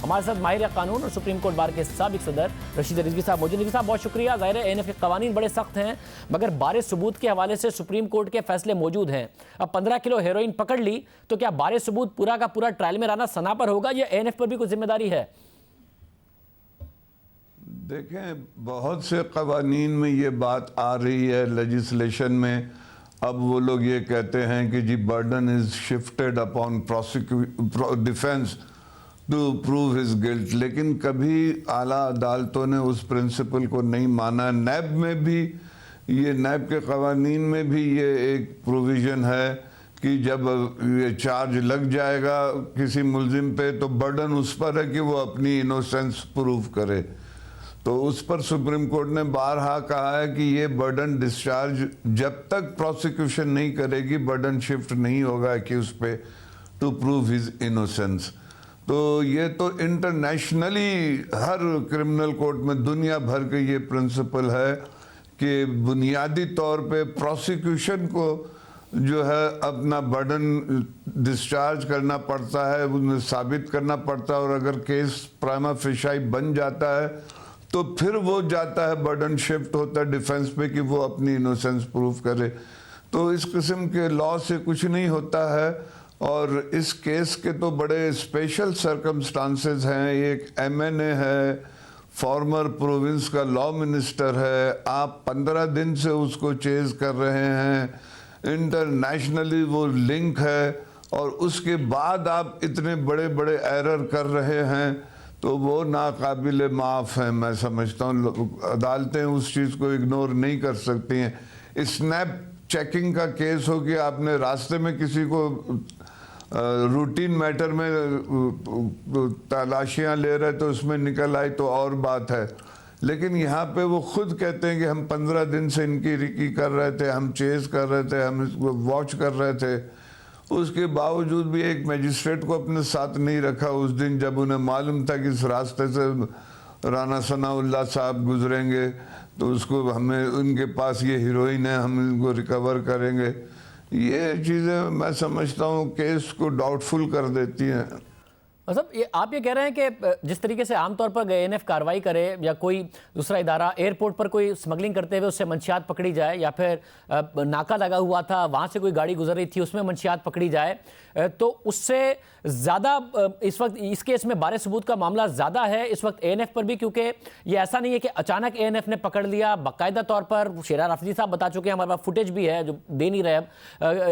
हमारे साथ माहिर कानून और सुप्रीम कोर्ट बार के साबिक सदर रशीद रिजवी साहब मौजूद। रिजवी साहब बहुत शुक्रिया। ज़ाहिर है एएनएफ के कवानीन बड़े सख्त हैं, मगर बारे सबूत के हवाले से सुप्रीम कोर्ट के फैसले मौजूद हैं। अब 15 किलो हेरोइन पकड़ ली तो क्या बारे सबूत पूरा का पूरा ट्रायल में राना सना पर होगा या एएनएफ पर भी कुछ जिम्मेदारी है? देखें, बहुत से कवानीन में ये बात आ रही है लेजिस्लेशन में। अब वो लोग ये कहते हैं कि जी burden is shifted upon defence to prove his guilt, लेकिन कभी आला अदालतों ने उस प्रिंसिपल को नहीं माना। नैब में भी ये, नैब के कवानीन में भी ये एक प्रोविज़न है कि जब ये चार्ज लग जाएगा किसी मुलजिम पे तो बर्डन उस पर है कि वो अपनी इनोसेंस प्रूव करे। तो उस पर सुप्रीम कोर्ट ने बारहा कहा है कि ये बर्डन डिस्चार्ज जब तक प्रोसिक्यूशन नहीं करेगी बर्डन शिफ्ट नहीं होगा कि उस पे टू प्रूव हिज इनोसेंस। तो ये तो इंटरनेशनली हर क्रिमिनल कोर्ट में दुनिया भर के ये प्रिंसिपल है कि बुनियादी तौर पे प्रोसिक्यूशन को जो है अपना बर्डन डिस्चार्ज करना पड़ता है, उन्हें साबित करना पड़ता है, और अगर केस प्राइमा फेशियाई बन जाता है तो फिर वो जाता है, बर्डन शिफ्ट होता है डिफेंस पे कि वो अपनी इनोसेंस प्रूव करे। तो इस किस्म के लॉ से कुछ नहीं होता है। और इस केस के तो बड़े स्पेशल सर्कमस्टांसेस हैं। एक एमएनए है, फॉर्मर प्रोविंस का लॉ मिनिस्टर है, आप 15 दिन से उसको चेज कर रहे हैं, इंटरनेशनली वो लिंक है, और उसके बाद आप इतने बड़े बड़े एरर कर रहे हैं तो वो नाकाबिल माफ़ है। मैं समझता हूँ अदालतें उस चीज़ को इग्नोर नहीं कर सकती हैं। स्नैप चेकिंग का केस हो कि आपने रास्ते में किसी को रूटीन मैटर में तलाशियाँ ले रहे तो उसमें निकल आई तो और बात है, लेकिन यहाँ पे वो खुद कहते हैं कि हम 15 दिन से इनकी रिकी कर रहे थे, हम चेज कर रहे थे, हम इसको वॉच कर रहे थे। उसके बावजूद भी एक मजिस्ट्रेट को अपने साथ नहीं रखा उस दिन जब उन्हें मालूम था कि इस रास्ते से राना सनाउल्लाह साहब गुजरेंगे तो उसको हमें, उनके पास ये हीरोइन है, हम इनको रिकवर करेंगे। ये चीज़ें मैं समझता हूँ केस को डाउटफुल कर देती हैं। मतलब ये आप ये कह रहे हैं कि जिस तरीके से आमतौर पर एएनएफ कार्रवाई करे या कोई दूसरा इदारा एयरपोर्ट पर कोई स्मगलिंग करते हुए उससे मंशियात पकड़ी जाए, या फिर नाका लगा हुआ था वहाँ से कोई गाड़ी गुजर रही थी उसमें मंशियात पकड़ी जाए, तो उससे ज़्यादा इस वक्त इस केस में बारे सबूत का मामला ज़्यादा है इस वक्त एएनएफ पर भी, क्योंकि ये ऐसा नहीं है कि अचानक एएनएफ ने पकड़ लिया। बाकायदा तौर पर शेरा राफजी साहब बता चुके हैं, हमारे पास फुटेज भी है जो दे नहीं रहे अब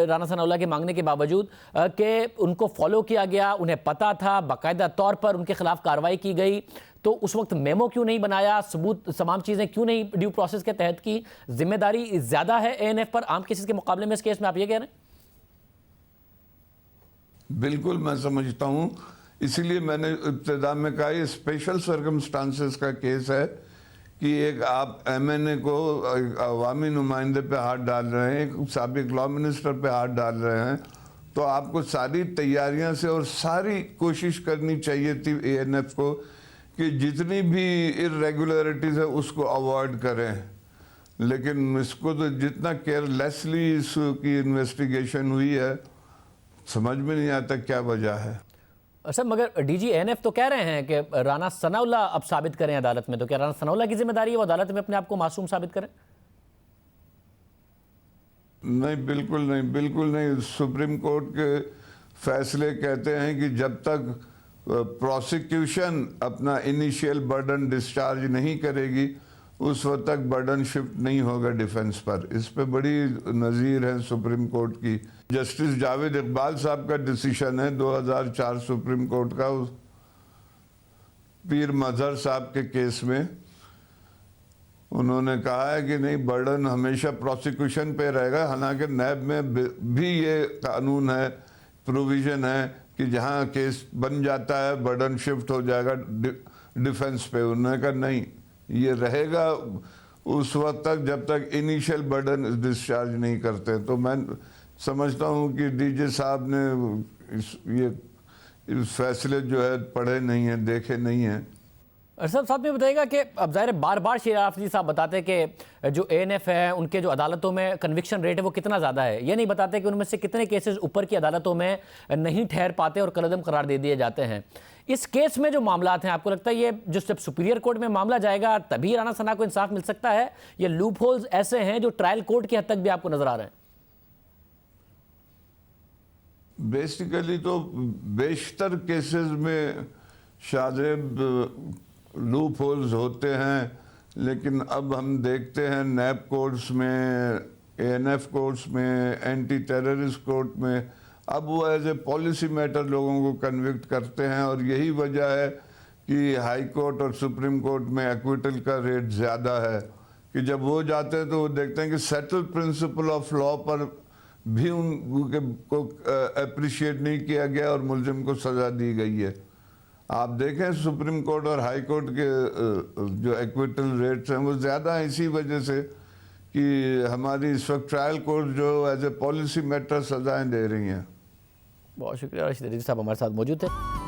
राना सनाउल्लाह के मांगने के बावजूद, कि उनको फॉलो किया गया, उन्हें पता था, बाकायदा तौर पर उनके खिलाफ कार्रवाई की गई। तो उस वक्त मेमो क्यों नहीं बनाया, सबूत तमाम चीज़ें क्यों नहीं ड्यू प्रोसेस के तहत की? जिम्मेदारी ज़्यादा है एएनएफ पर आम केसेस के मुकाबले में इस केस में, आप ये कह रहे हैं? बिल्कुल मैं समझता हूँ, इसीलिए मैंने इब्तिदा में कहा ये स्पेशल सर्कमस्टांसेस का केस है कि एक आप एमएनए को अवामी नुमाइंदे पे हाथ डाल रहे हैं, एक साबिक लॉ मिनिस्टर पे हाथ डाल रहे हैं, तो आपको सारी तैयारियां से और सारी कोशिश करनी चाहिए थी एएनएफ को कि जितनी भी इरेगुलरिटीज़ है उसको अवॉइड करें। लेकिन इसको तो जितना केयरलेसली इसकी इन्वेस्टिगेशन हुई है समझ में नहीं आता क्या वजह है। अच्छा, मगर डीजी एएनएफ तो कह रहे हैं कि राना सनाउल्लाह अब साबित करें अदालत में, तो क्या राना सनाउल्लाह की जिम्मेदारी है वो अदालत में अपने आप को मासूम साबित करें? नहीं, बिल्कुल नहीं, बिल्कुल नहीं। सुप्रीम कोर्ट के फैसले कहते हैं कि जब तक प्रोसिक्यूशन अपना इनिशियल बर्डन डिस्चार्ज नहीं करेगी उस वक्त तक बर्डन शिफ्ट नहीं होगा डिफेंस पर। इस पे बड़ी नज़ीर है सुप्रीम कोर्ट की। जस्टिस जावेद इकबाल साहब का डिसीजन है 2004 सुप्रीम कोर्ट का, उस पीर मजहर साहब के केस में उन्होंने कहा है कि नहीं, बर्डन हमेशा प्रोसिक्यूशन पे रहेगा। हालांकि नैब में भी ये कानून है, प्रोविज़न है कि जहां केस बन जाता है बर्डन शिफ्ट हो जाएगा डिफेंस पे। उन्होंने कहा नहीं, ये रहेगा उस वक्त तक जब तक इनिशियल बर्डन डिस्चार्ज नहीं करते। तो मैं समझता हूँ कि डीजे साहब ने ये फैसले जो है पढ़े नहीं हैं, देखे नहीं हैं। अरशद साहब ने बताएगा कि अब ज़ाहिर बार बार शेर आफरीदी साहब बताते हैं कि जो एएनएफ है उनके जो अदालतों में कन्विक्शन रेट है वो कितना ज़्यादा है। ये नहीं बताते कि उनमें से कितने केसेस ऊपर की अदालतों में नहीं ठहर पाते और कलअदम करार दे दिए जाते हैं। इस केस में जो मामला हैं, आपको लगता है ये जो जब सुपीरियर कोर्ट में मामला जाएगा तभी राना सना को इंसाफ मिल सकता है? ये लूप होल्स ऐसे हैं जो ट्रायल कोर्ट की हद तक भी आपको नजर आ रहे हैं? बेसिकली तो बेशतर केसेस में शाजेब लूप होल्स होते हैं, लेकिन अब हम देखते हैं नैब कोर्ट्स में, एएनएफ कोर्ट्स में, एंटी टेररिस्ट कोर्ट में अब वो एज ए पॉलिसी मैटर लोगों को कन्विक्ट करते हैं। और यही वजह है कि हाई कोर्ट और सुप्रीम कोर्ट में एक्विटल का रेट ज़्यादा है कि जब वो जाते हैं तो वो देखते हैं कि सेटल प्रिंसिपल ऑफ लॉ पर भी उनको अप्रिशिएट नहीं किया गया और मुलजिम को सज़ा दी गई है। आप देखें सुप्रीम कोर्ट और हाई कोर्ट के जो एक्विटल रेट्स हैं वो ज़्यादा हैं इसी वजह से कि हमारी इस वक्त ट्रायल कोर्ट जो एज ए पॉलिसी मैटर सज़ाएं दे रही हैं। बहुत शुक्रिया रशीद अजीज साहब हमारे साथ मौजूद थे।